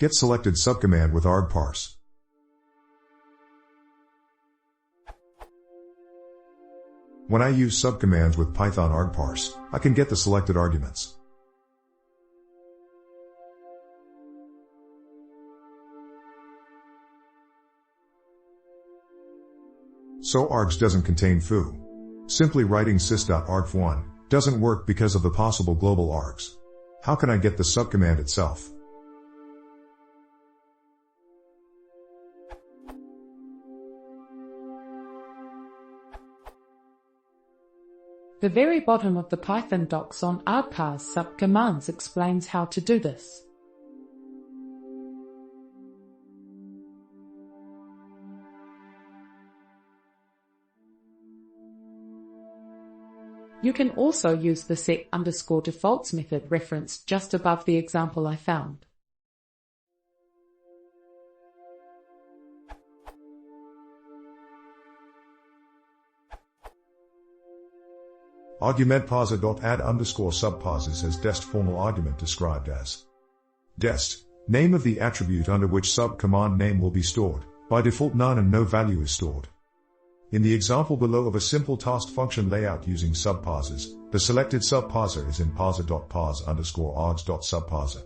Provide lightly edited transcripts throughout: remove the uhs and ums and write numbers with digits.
Get selected subcommand with argparse. When I use subcommands with Python argparse, I can get the selected arguments. So args doesn't contain foo. Simply writing sys.argf1 doesn't work because of the possible global args. How can I get the subcommand itself? The very bottom of the Python docs on argparse subcommands explains how to do this. You can also use the set_defaults method referenced just above the example I found. Argument parser.add_subparses has dest formal argument described as dest, name of the attribute under which subcommand name will be stored. By default none and no value is stored. In the example below of a simple task function layout using subparses, the selected subparser is in parser.parse_args.subparser.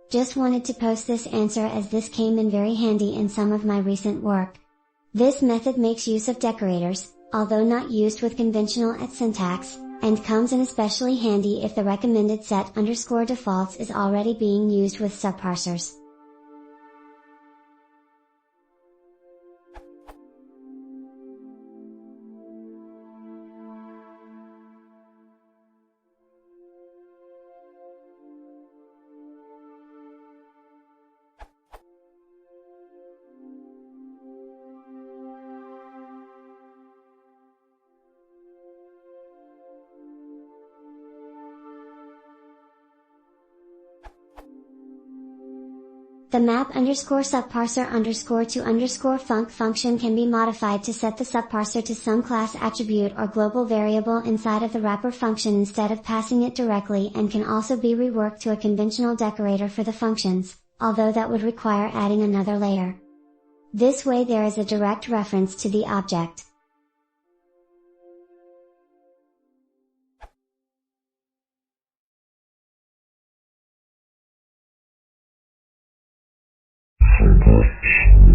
Just wanted to post this answer as this came in very handy in some of my recent work. This method makes use of decorators, although not used with conventional syntax, and comes in especially handy if the recommended set_defaults is already being used with subparsers. The map_subparser_to_func function can be modified to set the subparser to some class attribute or global variable inside of the wrapper function instead of passing it directly, and can also be reworked to a conventional decorator for the functions, although that would require adding another layer. This way there is a direct reference to the object. argparse.